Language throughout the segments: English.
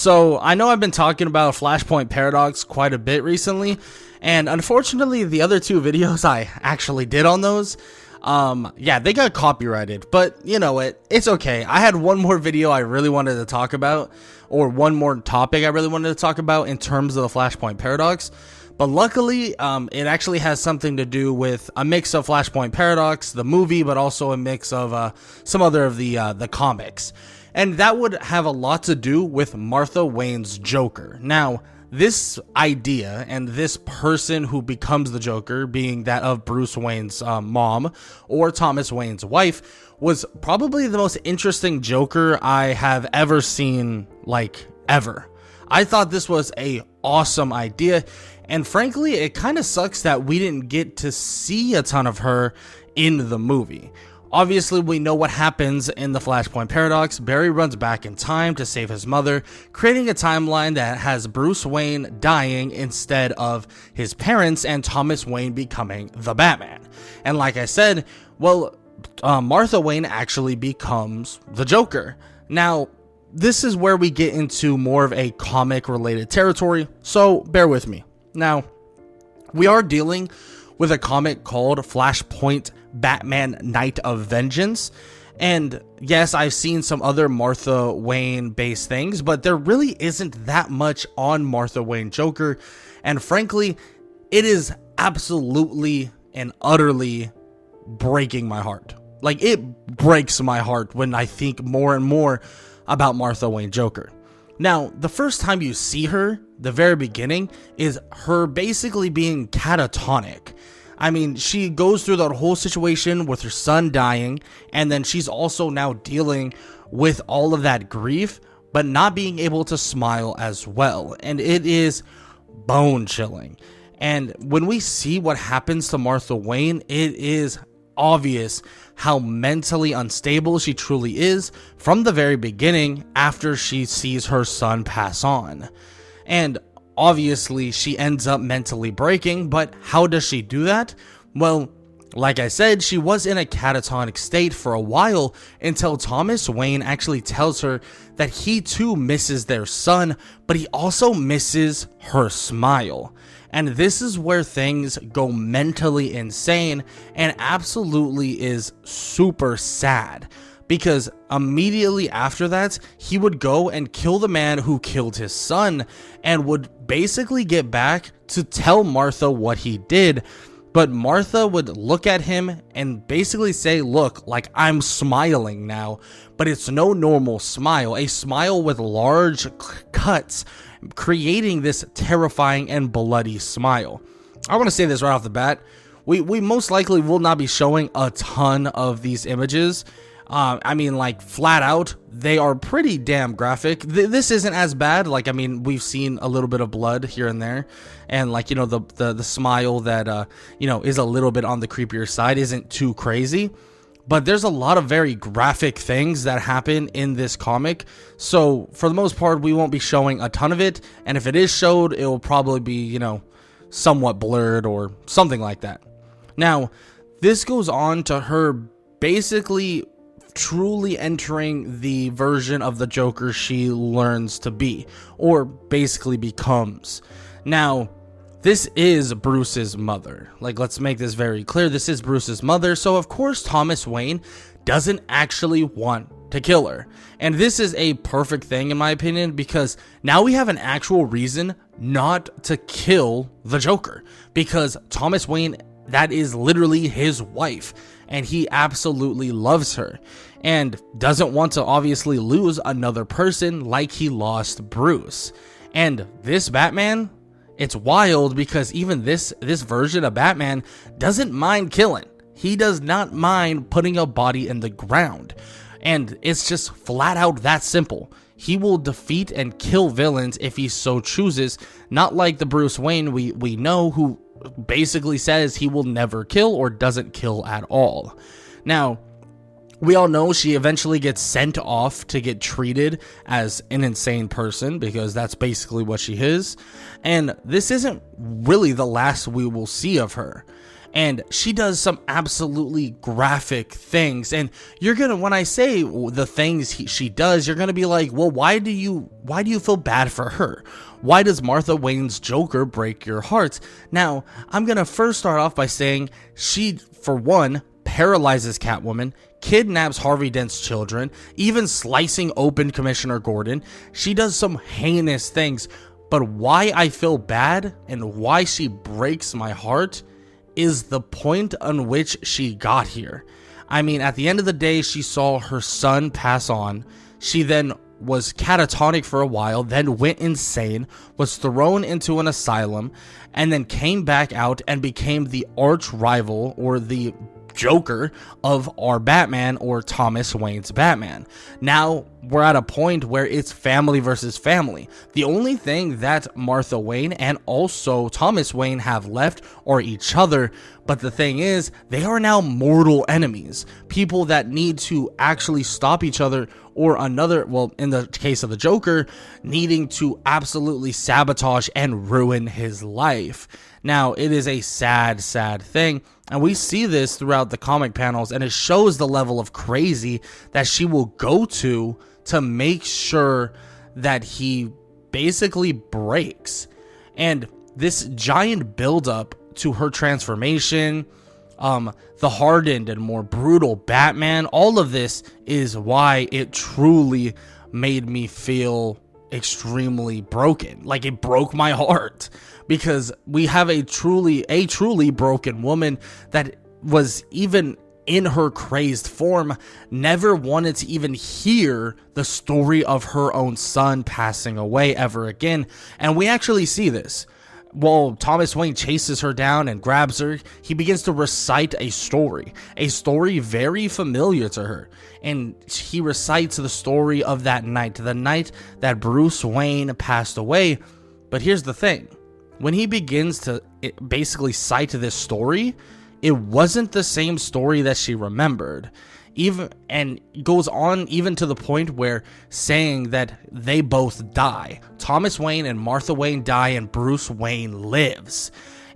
So I know I've been talking about Flashpoint Paradox quite a bit recently, and unfortunately the other two videos I actually did on those, yeah, they got copyrighted, but you know it's okay. I had one more video I really wanted to talk about, or one more topic I really wanted to talk about in terms of the Flashpoint Paradox, but luckily it actually has something to do with a mix of Flashpoint Paradox, the movie, but also a mix of some other of the comics. And that would have a lot to do with Martha Wayne's Joker. Now, this idea and this person who becomes the Joker, being that of Bruce Wayne's mom or Thomas Wayne's wife, was probably the most interesting Joker I have ever seen, like, ever. I thought this was a awesome idea, and frankly, it kind of sucks that we didn't get to see a ton of her in the movie. Obviously, we know what happens in the Flashpoint Paradox. Barry runs back in time to save his mother, creating a timeline that has Bruce Wayne dying instead of his parents and Thomas Wayne becoming the Batman. And like I said, well, Martha Wayne actually becomes the Joker. Now, this is where we get into more of a comic-related territory, so bear with me. Now, we are dealing with a comic called Flashpoint Batman Night of Vengeance, and yes, I've seen some other Martha Wayne based things, but there really isn't that much on Martha Wayne Joker, and frankly, it is absolutely and utterly breaking my heart. Like, it breaks my heart when I think more and more about Martha Wayne Joker. Now, the first time you see her, the very beginning, is her basically being catatonic. I mean, she goes through that whole situation with her son dying, and then she's also now dealing with all of that grief, but not being able to smile as well. And it is bone chilling. And when we see what happens to Martha Wayne, it is obvious how mentally unstable she truly is from the very beginning after she sees her son pass on. And obviously, she ends up mentally breaking, but how does she do that? Well, like I said, she was in a catatonic state for a while until Thomas Wayne actually tells her that he too misses their son, but he also misses her smile. And this is where things go mentally insane and absolutely is super sad. Because immediately after that, he would go and kill the man who killed his son and would basically get back to tell Martha what he did. But Martha would look at him and basically say, look, like, I'm smiling now, but it's no normal smile, a smile with large cuts, creating this terrifying and bloody smile. I want to say this right off the bat. We most likely will not be showing a ton of these images. I mean, like, flat out, they are pretty damn graphic. This isn't as bad. Like, I mean, we've seen a little bit of blood here and there, and like, you know, the smile that you know, is a little bit on the creepier side isn't too crazy. But there's a lot of very graphic things that happen in this comic, so for the most part, we won't be showing a ton of it, and if it is showed, it will probably be, you know, somewhat blurred or something like that. Now, this goes on to her basically truly entering the version of the Joker she learns to be, or basically becomes. Now, this is Bruce's mother. Like, let's make this very clear. This is Bruce's mother, so of course Thomas Wayne doesn't actually want to kill her. And this is a perfect thing, in my opinion, because now we have an actual reason not to kill the Joker. Because Thomas Wayne, that is literally his wife, and he absolutely loves her and doesn't want to obviously lose another person like he lost Bruce. And this Batman, it's wild because even this version of Batman doesn't mind killing. He does not mind putting a body in the ground. And it's just flat out that simple. He will defeat and kill villains if he so chooses, not like the Bruce Wayne we know, who basically says he will never kill or doesn't kill at all. Now, we all know she eventually gets sent off to get treated as an insane person, because that's basically what she is. And this isn't really the last we will see of her. And she does some absolutely graphic things. And you're gonna, when I say the things she does, you're gonna be like, well, why do you feel bad for her? Why does Martha Wayne's Joker break your heart? Now, I'm gonna first start off by saying she, for one, paralyzes Catwoman, kidnaps Harvey Dent's children, even slicing open Commissioner Gordon. She does some heinous things. But why I feel bad and why she breaks my heart is the point on which she got here. I mean, at the end of the day, she saw her son pass on. She then was catatonic for a while, then went insane, was thrown into an asylum, and then came back out and became the arch rival, or the Joker, of our Batman, or Thomas Wayne's Batman. Now we're at a point where it's family versus family. The only thing that Martha Wayne and also Thomas Wayne have left are each other, but the thing is, they are now mortal enemies, people that need to actually stop each other, or another, well, in the case of the Joker, needing to absolutely sabotage and ruin his life. Now, it is a sad, sad thing, and we see this throughout the comic panels, and it shows the level of crazy that she will go to make sure that he basically breaks. And this giant buildup to her transformation, the hardened and more brutal Batman, all of this is why it truly made me feel extremely broken. Like, it broke my heart, because we have a truly broken woman that was, even in her crazed form, never wanted to even hear the story of her own son passing away ever again. And we actually see this. While Thomas Wayne chases her down and grabs her, he begins to recite a story very familiar to her. And he recites the story of that night, the night that Bruce Wayne passed away. But here's the thing. When he begins to basically cite this story, it wasn't the same story that she remembered. And goes on even to the point where saying that they both die. Thomas Wayne and Martha Wayne die and Bruce Wayne lives.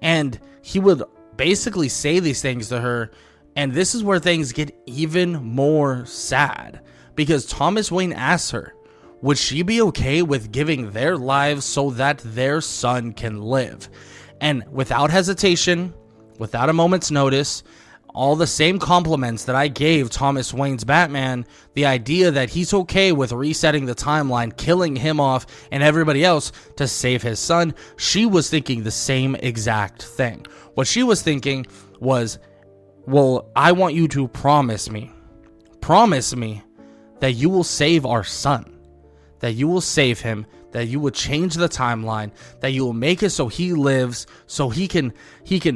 And he would basically say these things to her, and this is where things get even more sad, because Thomas Wayne asks her, would she be okay with giving their lives so that their son can live? And without hesitation, without a moment's notice, all the same compliments that I gave Thomas Wayne's Batman, the idea that he's okay with resetting the timeline, killing him off and everybody else to save his son, she was thinking the same exact thing. What she was thinking was, well, I want you to promise me that you will save our son, that you will save him, that you will change the timeline, that you will make it so he lives, so he can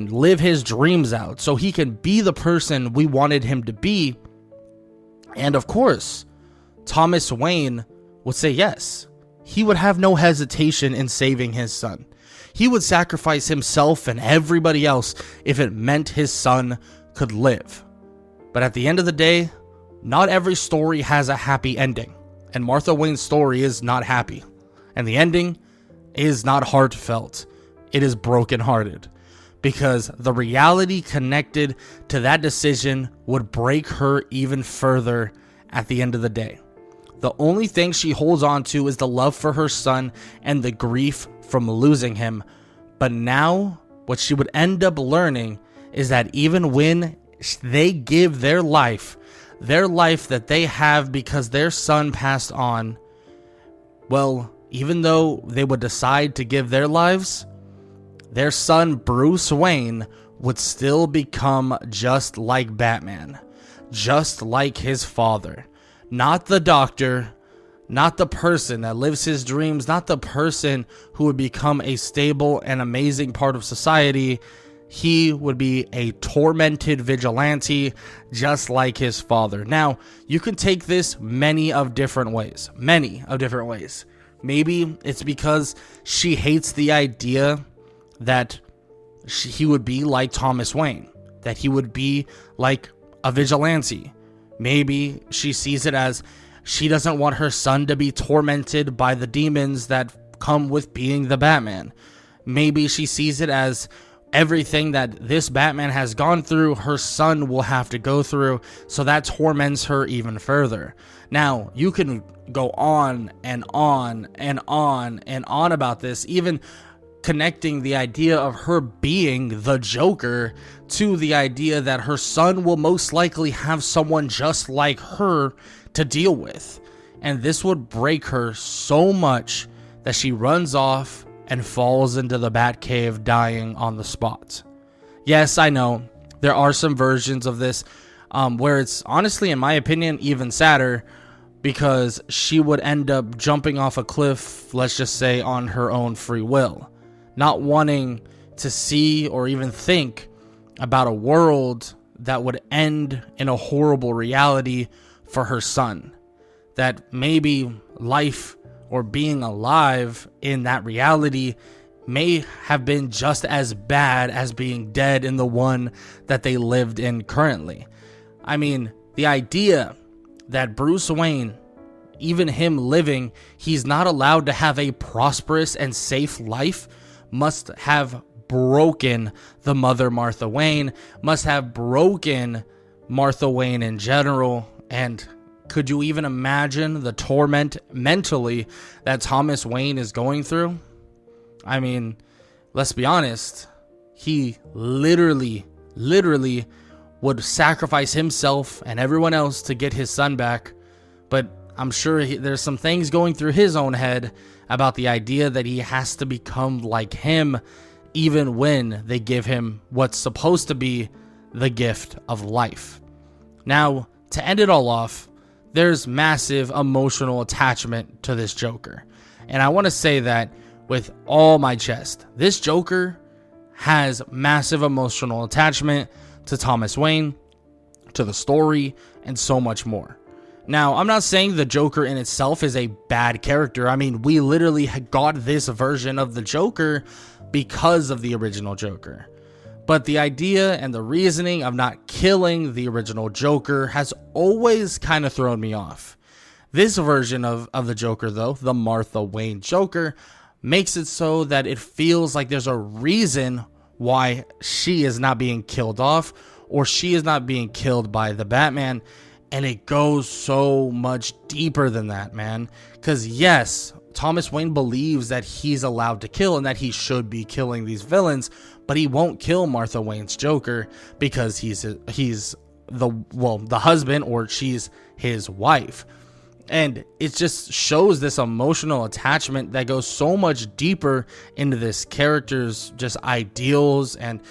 live his dreams out, so he can be the person we wanted him to be. And of course, Thomas Wayne would say yes. He would have no hesitation in saving his son. He would sacrifice himself and everybody else if it meant his son could live. But at the end of the day, not every story has a happy ending. And Martha Wayne's story is not happy. And the ending is not heartfelt. It is brokenhearted. Because the reality connected to that decision would break her even further at the end of the day. The only thing she holds on to is the love for her son and the grief from losing him. But now, what she would end up learning is that even when they give their life that they have because their son passed on, well, even though they would decide to give their lives, their son Bruce Wayne would still become just like Batman, just like his father. Not the doctor, not the person that lives his dreams, not the person who would become a stable and amazing part of society. He would be a tormented vigilante, just like his father. Now, you can take this many of different ways. Maybe it's because she hates the idea that he would be like Thomas Wayne, that he would be like a vigilante. Maybe she sees it as she doesn't want her son to be tormented by the demons that come with being the Batman. Maybe she sees it as, everything that this Batman has gone through, her son will have to go through, so that torments her even further. Now, you can go on and on and on and on about this, even connecting the idea of her being the Joker to the idea that her son will most likely have someone just like her to deal with. And this would break her so much that she runs off and falls into the Batcave, dying on the spot. Yes, I know, there are some versions of this where it's honestly, in my opinion, even sadder, because she would end up jumping off a cliff, let's just say, on her own free will, not wanting to see or even think about a world that would end in a horrible reality for her son. That maybe life or being alive in that reality may have been just as bad as being dead in the one that they lived in currently. I mean, the idea that Bruce Wayne, even him living, he's not allowed to have a prosperous and safe life, must have broken the mother Martha Wayne, must have broken Martha Wayne in general. And could you even imagine the torment mentally that Thomas Wayne is going through? I mean, let's be honest, he literally would sacrifice himself and everyone else to get his son back. But I'm sure there's some things going through his own head about the idea that he has to become like him, even when they give him what's supposed to be the gift of life. Now, to end it all off, there's massive emotional attachment to this Joker. And I want to say that with all my chest. This Joker has massive emotional attachment to Thomas Wayne, to the story, and so much more. Now, I'm not saying the Joker in itself is a bad character. I mean, we literally got this version of the Joker because of the original Joker. But the idea and the reasoning of not killing the original Joker has always kind of thrown me off. This version of the Joker, though, the Martha Wayne Joker, makes it so that it feels like there's a reason why she is not being killed off, or she is not being killed by the Batman. And it goes so much deeper than that, man. Because yes, Thomas Wayne believes that he's allowed to kill and that he should be killing these villains, but he won't kill Martha Wayne's Joker because he's the husband, or she's his wife. And it just shows this emotional attachment that goes so much deeper into this character's just ideals. And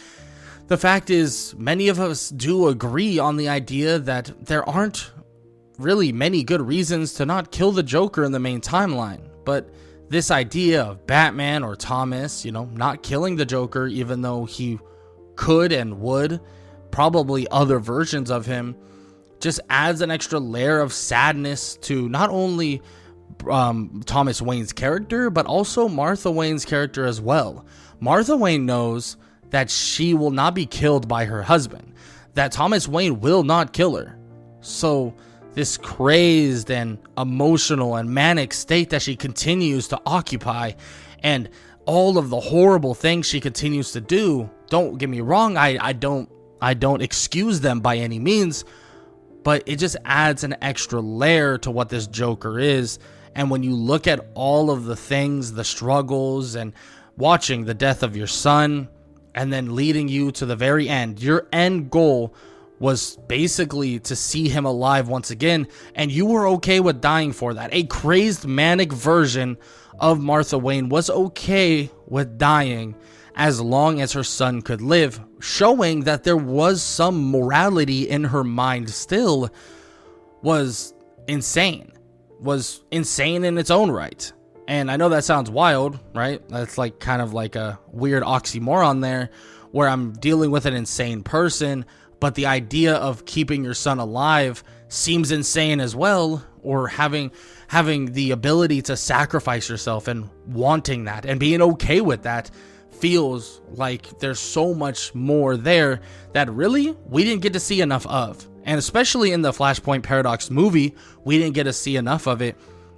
the fact is, many of us do agree on the idea that there aren't really many good reasons to not kill the Joker in the main timeline. But this idea of Batman or Thomas, not killing the Joker, even though he could and would, probably other versions of him, just adds an extra layer of sadness to not only Thomas Wayne's character, but also Martha Wayne's character as well. Martha Wayne knows that she will not be killed by her husband, that Thomas Wayne will not kill her. So this crazed and emotional and manic state that she continues to occupy, and all of the horrible things she continues to do, don't get me wrong, I don't excuse them by any means, but it just adds an extra layer to what this Joker is. And when you look at all of the things, the struggles, and watching the death of your son, and then leading you to the very end, your end goal was basically to see him alive once again, and you were okay with dying for that. A crazed, manic version of Martha Wayne was okay with dying as long as her son could live, showing that there was some morality in her mind still. Was insane in its own right. And I know that sounds wild, right? That's like kind of like a weird oxymoron there, where I'm dealing with an insane person, but the idea of keeping your son alive seems insane as well, or having the ability to sacrifice yourself and wanting that and being okay with that feels like there's so much more there that really we didn't get to see enough of. And especially in the Flashpoint Paradox movie, we didn't get to see enough of it.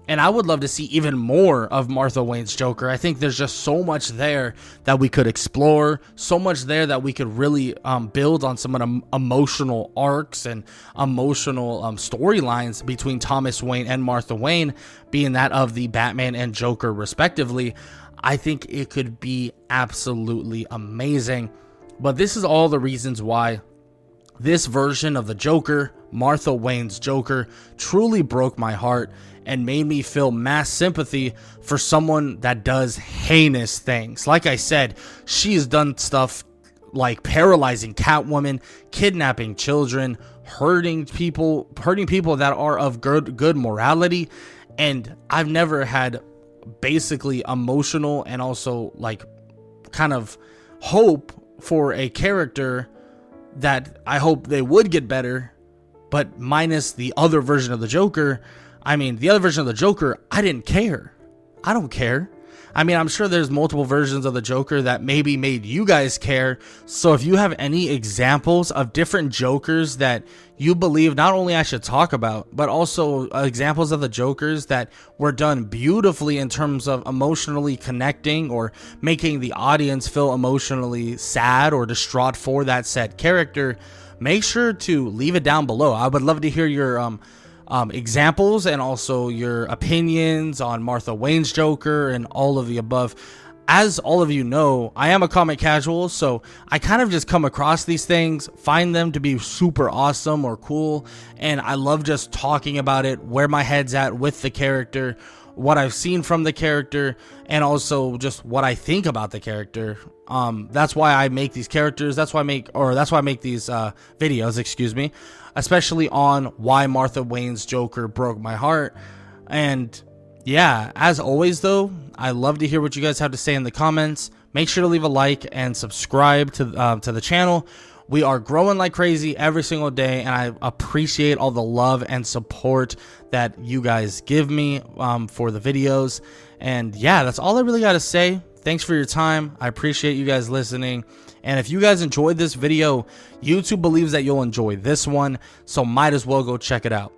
And I would love to see even more of Martha Wayne's Joker. I think there's just so much there that we could explore, so much there that we could really build on some of the emotional arcs and emotional storylines between Thomas Wayne and Martha Wayne, being that of the Batman and Joker respectively. I think it could be absolutely amazing. But this is all the reasons why this version of the Joker, Martha Wayne's Joker, truly broke my heart and made me feel mass sympathy for someone that does heinous things. Like I said, she has done stuff like paralyzing Catwoman, kidnapping children, hurting people that are of good morality. And I've never had basically emotional and also like kind of hope for a character that I hope they would get better, but minus the other version of the Joker. I mean, the other version of the Joker, I didn't care. I don't care. I mean, I'm sure there's multiple versions of the Joker that maybe made you guys care. So if you have any examples of different Jokers that you believe not only I should talk about, but also examples of the Jokers that were done beautifully in terms of emotionally connecting or making the audience feel emotionally sad or distraught for that said character, make sure to leave it down below. I would love to hear your examples and also your opinions on Martha Wayne's Joker and all of the above. As all of you know, I am a comic casual, so I kind of just come across these things, find them to be super awesome or cool, and I love just talking about it, where my head's at with the character, what I've seen from the character, and also just what I think about the character. That's why I make these characters. That's why I make these videos, excuse me, especially on why Martha Wayne's Joker broke my heart. And yeah, as always though, I love to hear what you guys have to say in the comments. Make sure to leave a like and subscribe to the channel. We are growing like crazy every single day, and I appreciate all the love and support that you guys give me for the videos. And yeah, that's all I really got to say. Thanks for your time. I appreciate you guys listening. And if you guys enjoyed this video, YouTube believes that you'll enjoy this one, so might as well go check it out.